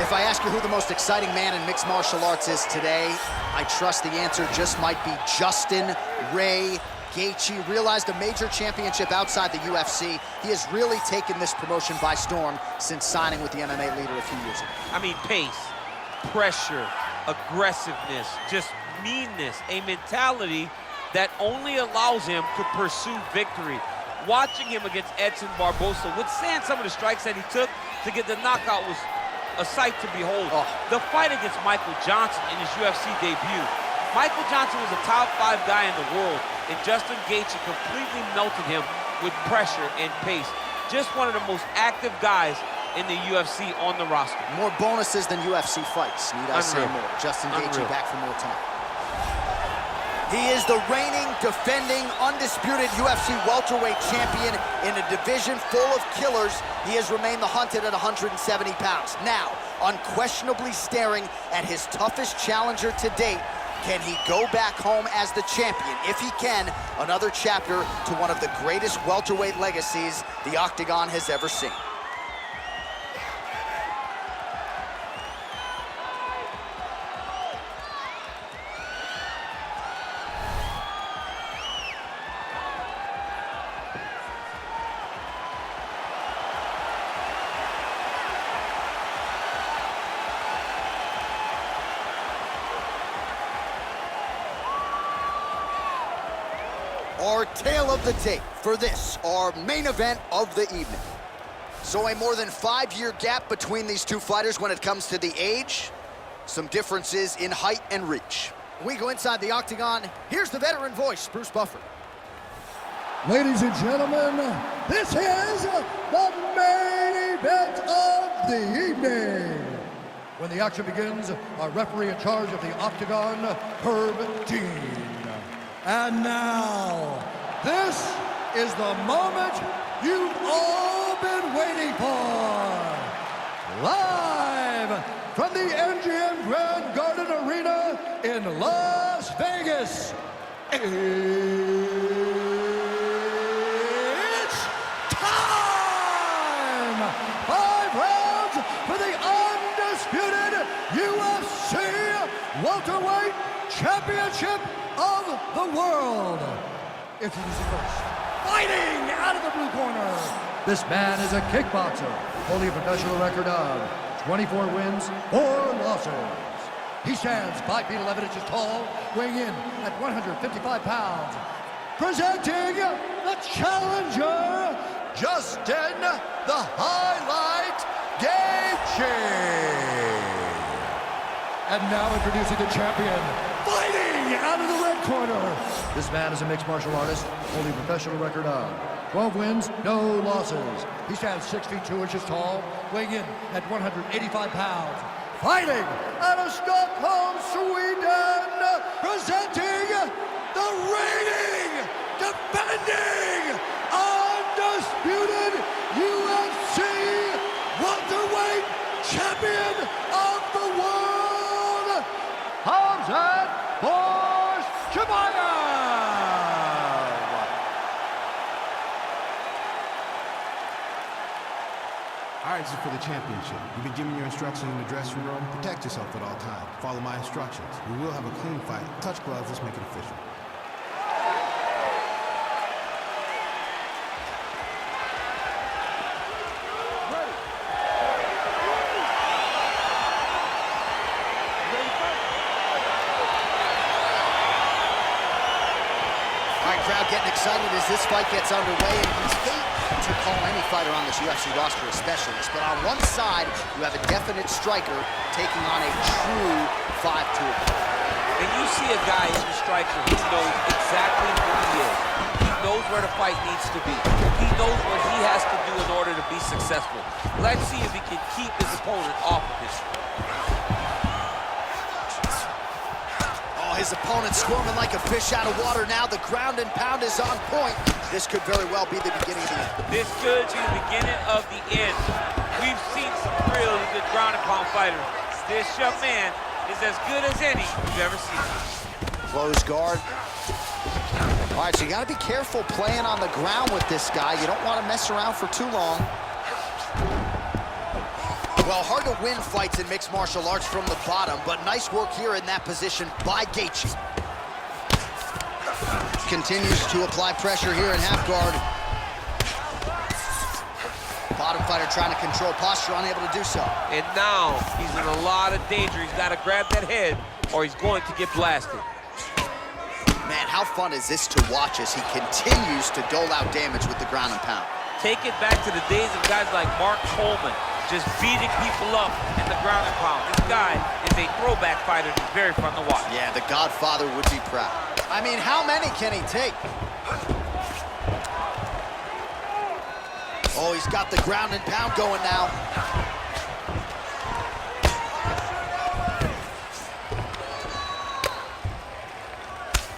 If I ask you who the most exciting man in mixed martial arts is today, I trust the answer just might be Justin Ray Gaethje. Realized a major championship outside the UFC. He has really taken this promotion by storm since signing with the MMA leader a few years ago. I mean, pace, pressure, aggressiveness, just meanness, a mentality that only allows him to pursue victory. Watching him against Edson Barbosa, withstand some of the strikes that he took to get the knockout was a sight to behold. The fight against Michael Johnson in his UFC debut. Michael Johnson was a top 5 guy in the world, and Justin Gaethje completely melted him with pressure and pace. Just one of the most active guys in the UFC on the roster. More bonuses than UFC fights, need I say more. Justin Gaethje back for more time. He is the reigning, defending, undisputed UFC welterweight champion in a division full of killers. He has remained the hunted at 170 pounds. Now, unquestionably staring at his toughest challenger to date. Can he go back home as the champion? If he can, another chapter to one of the greatest welterweight legacies the Octagon has ever seen. Our tale of the tape for this, our main event of the evening. So a more than 5-year gap between these two fighters when it comes to the age, some differences in height and reach. We go inside the Octagon. Here's the veteran voice, Bruce Buffer. Ladies and gentlemen, this is the main event of the evening. When the action begins, our referee in charge of the Octagon, Herb Dean. And now, this is the moment you've all been waiting for. Live from the MGM Grand Garden Arena in Las Vegas. It's time! 5 rounds for the undisputed UFC welterweight championship of the world. Introducing first, fighting out of the blue corner. This man is a kickboxer, holding a professional record of 24 wins, 4 losses. He stands 5 feet 11 inches tall, weighing in at 155 pounds. Presenting the challenger, Justin the Highlight Gaethje. And now introducing the champion, fighting out of the red corner. This man is a mixed martial artist, holding a professional record of 12 wins, no losses. He stands 6 feet 2 inches tall, weighing in at 185 pounds. Fighting out of Stockholm, Sweden, presenting the reigning, defending, undisputed UFC welterweight champion of the world, Khamzat Chimaev. All right, this is for the championship. You've been given your instructions in the dressing room. Protect yourself at all times. Follow my instructions. We will have a clean fight. Touch gloves. Let's make it official. Crowd getting excited as this fight gets underway, and he's fate to call any fighter on this UFC roster a specialist. But on one side, you have a definite striker taking on a true 5-tool. And you see a guy who's a striker who knows exactly who he is. He knows where the fight needs to be. He knows what he has to do in order to be successful. Let's see if he can keep his opponent off of his. His opponent squirming like a fish out of water now. The ground and pound is on point. This could very well be the beginning of the end. This could be the beginning of the end. We've seen some really good ground and pound fighters. This young man is as good as any you've ever seen. Close guard. All right, so you got to be careful playing on the ground with this guy. You don't want to mess around for too long. Well, hard to win fights in mixed martial arts from the bottom, but nice work here in that position by Gaethje. Continues to apply pressure here in half guard. Bottom fighter trying to control posture, unable to do so. And now he's in a lot of danger. He's got to grab that head or he's going to get blasted. Man, how fun is this to watch as he continues to dole out damage with the ground and pound. Take it back to the days of guys like Mark Coleman, just beating people up in the ground and pound. This guy is a throwback fighter that's very fun to watch. Yeah, the Godfather would be proud. I mean, how many can he take? Oh, he's got the ground and pound going now.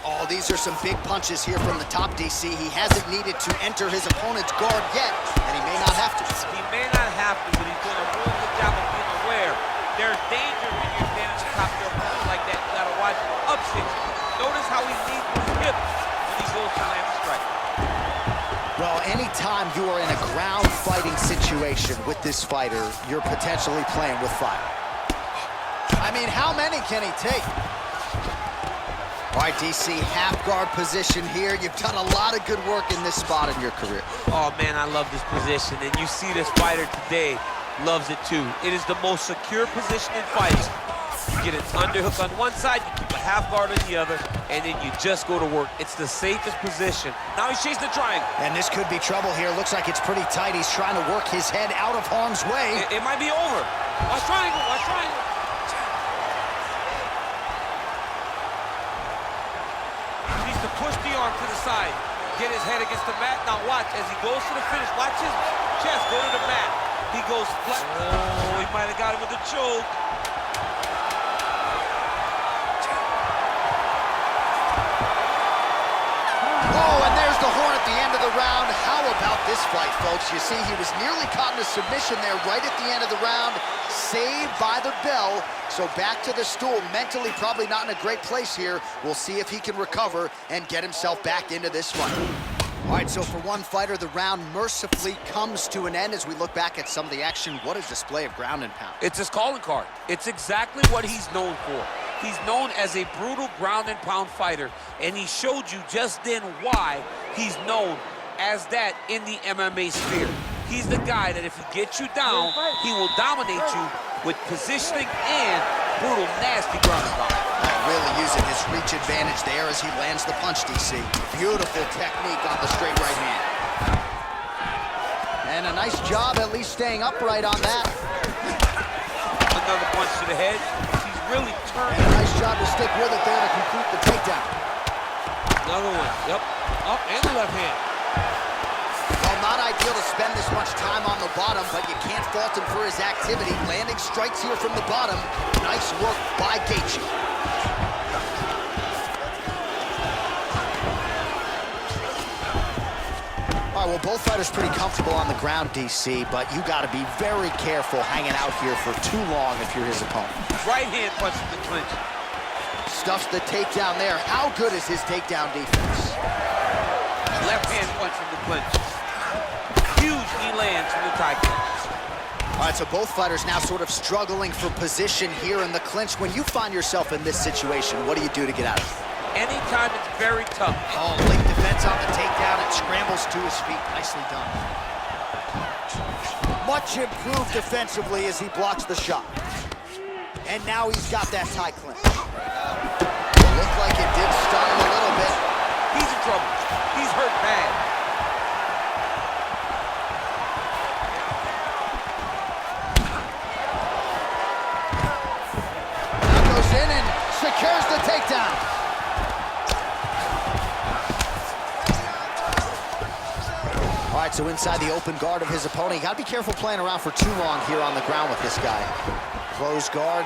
Oh, these are some big punches here from the top, DC. He hasn't needed to enter his opponent's guard yet, and he may not have to. He may not have to, but he's doing a really good job of being aware. There's danger when you're standing on top of your opponent like that. You gotta watch upsticks. Notice how he leads with his hips when he goes to land a strike. Well, anytime you are in a ground fighting situation with this fighter, you're potentially playing with fire. I mean, how many can he take? All right, DC, half guard position here. You've done a lot of good work in this spot in your career. Oh, man, I love this position. And you see this fighter today loves it, too. It is the most secure position in fighting. You get an underhook on one side, you keep a half guard on the other, and then you just go to work. It's the safest position. Now he's chasing the triangle. And this could be trouble here. Looks like it's pretty tight. He's trying to work his head out of harm's way. It might be over. Watch triangle, watch triangle. To push the arm to the side, get his head against the mat. Now watch, as he goes to the finish, watch his chest go to the mat. He goes flat. Oh, he might have got him with a choke. Oh, and there's the horn at the end of the round. How about this fight, folks? You see, he was nearly caught in a submission there right at the end of the round. Saved by the bell. So back to the stool. Mentally probably not in a great place here. We'll see if he can recover and get himself back into this fight. All right, so for one fighter, the round mercifully comes to an end as we look back at some of the action. What a display of ground and pound. It's his calling card. It's exactly what he's known for. He's known as a brutal ground and pound fighter, and he showed you just then why he's known as that in the MMA sphere. He's the guy that if he gets you down, he will dominate you with positioning and brutal, nasty ground and pound. Really using his reach advantage there as he lands the punch, DC. Beautiful technique on the straight right hand. And a nice job at least staying upright on that. Another punch to the head. He's really turned. And a nice job to stick with it there to complete the takedown. Another one. Yep. Up and the left hand. Well, not ideal to spend this much time on the bottom, but you can't fault him for his activity. Landing strikes here from the bottom. Nice work by Gaethje. All right, well, both fighters pretty comfortable on the ground, DC, but you got to be very careful hanging out here for too long if you're his opponent. Right hand punch in the clinch. Stuffs the takedown there. How good is his takedown defense? Left hand punch in the clinch. Huge knee lands from the tie clinch. All right, so both fighters now sort of struggling for position here in the clinch. When you find yourself in this situation, what do you do to get out of it? Anytime it's very tough. Oh, late defense on the takedown and scrambles to his feet. Nicely done. Much improved defensively as he blocks the shot. And now he's got that tie clinch. It looked like it did stun him a little bit. He's in trouble. He's hurt bad. Now goes in and secures the takedown. All right, so inside the open guard of his opponent. You gotta be careful playing around for too long here on the ground with this guy. Closed guard.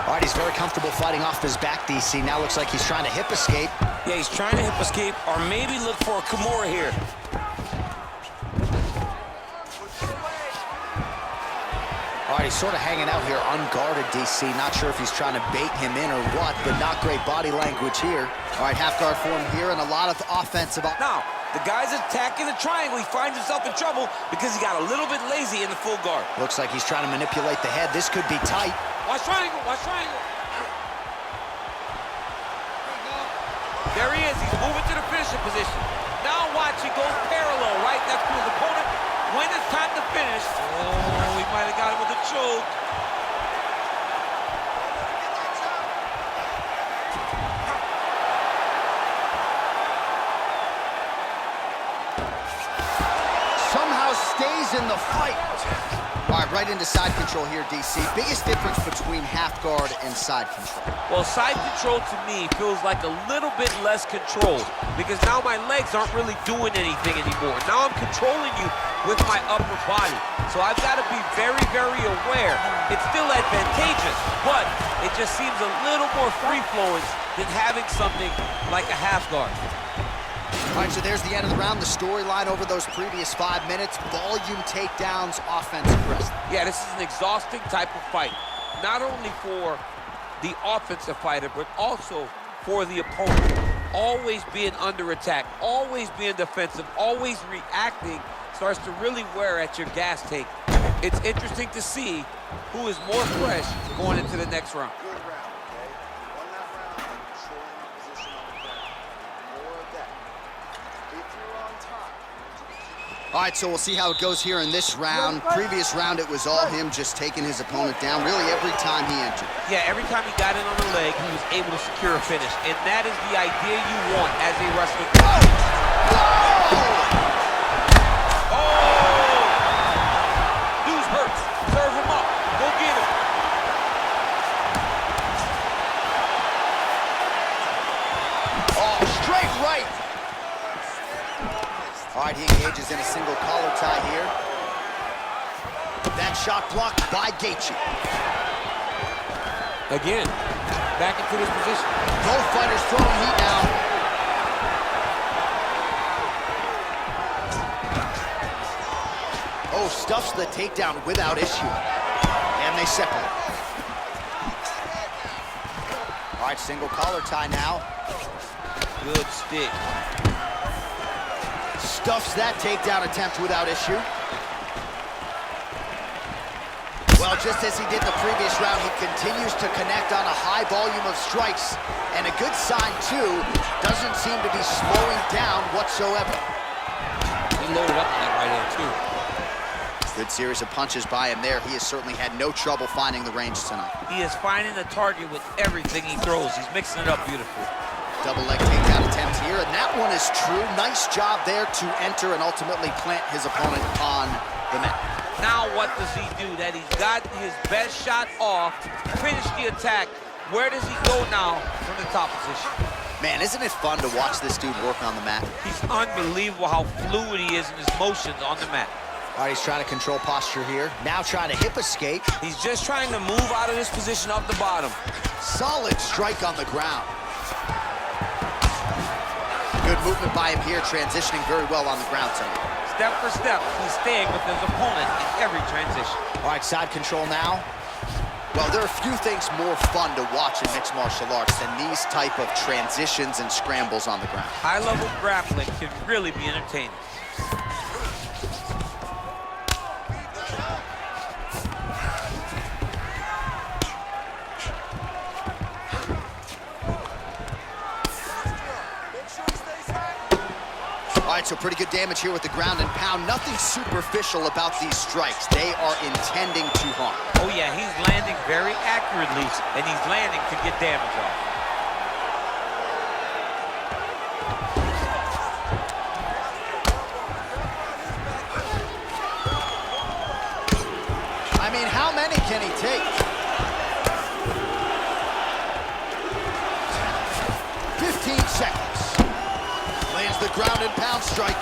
All right, he's very comfortable fighting off his back, DC. Now looks like he's trying to hip escape. Yeah, he's trying to hip escape or maybe look for a Kimura here. All right, he's sort of hanging out here unguarded, DC. Not sure if he's trying to bait him in or what, but not great body language here. All right, half guard form here and a lot of offensive. Now, The guy's attacking the triangle. He finds himself in trouble because he got a little bit lazy in the full guard. Looks like he's trying to manipulate the head. This could be tight. Watch triangle, watch triangle. There he is, he's moving to the finishing position. Now watch, he goes parallel right next to his opponent. When it's time to finish, oh, he might have got him with a choke. Somehow stays in the fight. All right, right into side control here, DC. Biggest difference between half guard and side control. Well, side control to me feels like a little bit less controlled because now my legs aren't really doing anything anymore. Now I'm controlling you with my upper body. So I've got to be very, very aware. It's still advantageous, but it just seems a little more free-flowing than having something like a half guard. All right, so there's the end of the round. The storyline over those previous 5 minutes, volume takedowns, offensive wrestling. Yeah, this is an exhausting type of fight. Not only for the offensive fighter, but also for the opponent. Always being under attack, always being defensive, always reacting starts to really wear at your gas tank. It's interesting to see who is more fresh going into the next round. All right, so we'll see how it goes here in this round. Previous round, it was all him just taking his opponent down really every time he entered. Yeah, every time he got in on the leg, he was able to secure a finish. And that is the idea you want as a wrestler. Oh! Dude's hurt. Serve him up. Go get him. Oh, straight right. All right, he engages in a single collar tie here. That shot blocked by Gaethje. Again, back into this position. Both fighters throwing heat now. Oh, stuffs the takedown without issue. And they separate. All right, single collar tie now. Good stick. Stuffs that takedown attempt without issue. Well, just as he did the previous round, he continues to connect on a high volume of strikes. And a good sign, too, doesn't seem to be slowing down whatsoever. He loaded up on that right hand, too. Good series of punches by him there. He has certainly had no trouble finding the range tonight. He is finding the target with everything he throws. He's mixing it up beautifully. Double leg takedown attempt here, and that one is true. Nice job there to enter and ultimately plant his opponent on the mat. Now what does he do? That he's got his best shot off, finish the attack. Where does he go now from the top position? Man, isn't it fun to watch this dude work on the mat? He's unbelievable how fluid he is in his motions on the mat. All right, he's trying to control posture here. Now trying to hip escape. He's just trying to move out of this position off the bottom. Solid strike on the ground. Good movement by him here, transitioning very well on the ground tonight. Step for step, he's staying with his opponent in every transition. All right, side control now. Well, there are few things more fun to watch in mixed martial arts than these type of transitions and scrambles on the ground. High-level grappling can really be entertaining. All right, so pretty good damage here with the ground and pound. Nothing superficial about these strikes. They are intending to harm. Oh yeah, he's landing very accurately, and he's landing to get damage off. I mean, how many can he take? 15 seconds. Lands the ground and pound strike.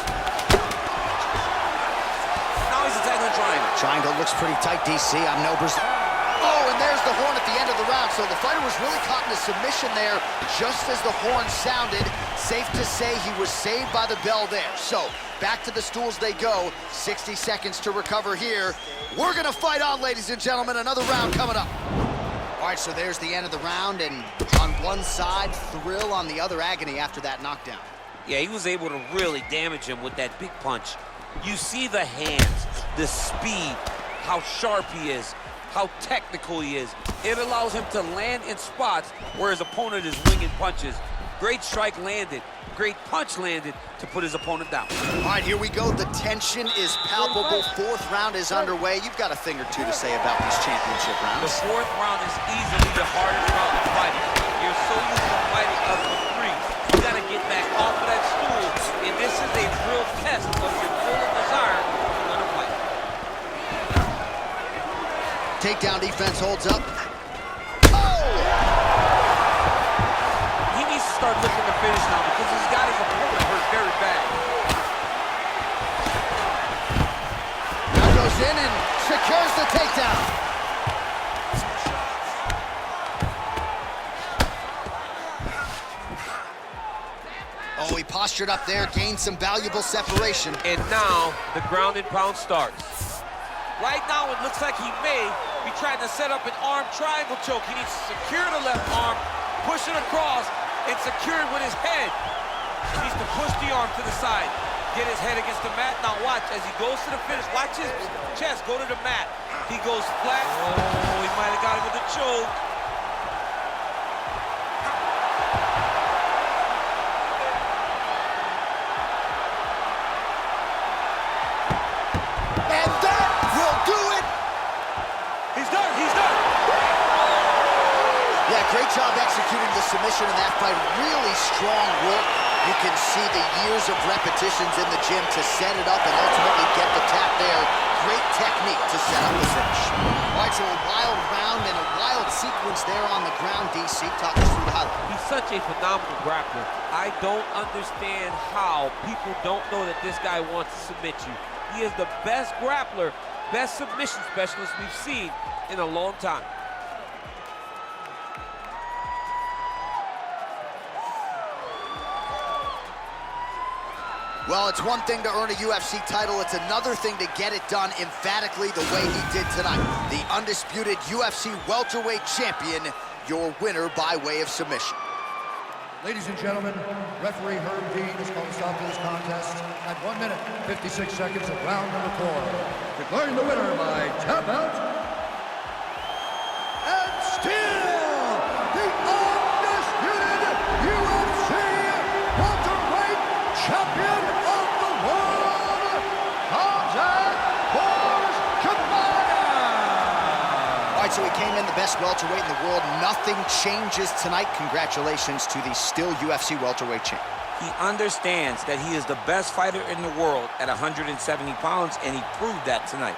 Now he's attacking the triangle. Triangle looks pretty tight, DC. I'm no Brazil. Oh, and there's the horn at the end of the round. So the fighter was really caught in a submission there just as the horn sounded. Safe to say he was saved by the bell there. So back to the stools they go. 60 seconds to recover here. We're going to fight on, ladies and gentlemen. Another round coming up. All right, so there's the end of the round. And on one side, thrill, on the other, agony after that knockdown. Yeah, he was able to really damage him with that big punch. You see the hands, the speed, how sharp he is, how technical he is. It allows him to land in spots where his opponent is winging punches. Great strike landed, great punch landed to put his opponent down. All right, here we go. The tension is palpable. Fourth round is underway. You've got a thing or two to say about these championship rounds. The fourth round is easily the hardest round to fight. You're so used to fighting up to 3. You got to get back off of that stool, and this is a real test of your full desire to win a fight. Takedown defense holds up. He needs to start looking to finish now because he's got his opponent hurt very bad. Now goes in and secures the takedown. Oh, he postured up there, gained some valuable separation. And now the ground and pound starts. Right now, it looks like he may be trying to set up an arm triangle choke. He needs to secure the left arm, push it across, and secure it with his head. He needs to push the arm to the side, get his head against the mat. Now watch, as he goes to the finish, watch his chest go to the mat. He goes flat. Oh, he might have got him with the choke. And that will do it. He's done, he's done. Yeah, great job executing the submission in that fight. Really strong work. You can see the years of repetitions in the gym to set it up and ultimately get the tap there. Great technique to set up the finish. All right, so a wild round and a wild sequence there on the ground. DC, talk us through the highlight. He's such a phenomenal grappler. I don't understand how people don't know that this guy wants to submit you. He is the best grappler, best submission specialist we've seen in a long time. Well, it's one thing to earn a UFC title. It's another thing to get it done emphatically the way he did tonight. The undisputed UFC welterweight champion, your winner by way of submission. Ladies and gentlemen, referee Herb Dean has called a stop to this contest at 1 minute, 56 seconds of round number 4. Declaring the winner by tap out, and still the undisputed UFC welterweight champion of the world, Khamzat Chimaev. All right, so he came in the best welterweight in the world. Nothing changes tonight. Congratulations to the still UFC welterweight champ. He understands that he is the best fighter in the world at 170 pounds, and he proved that tonight.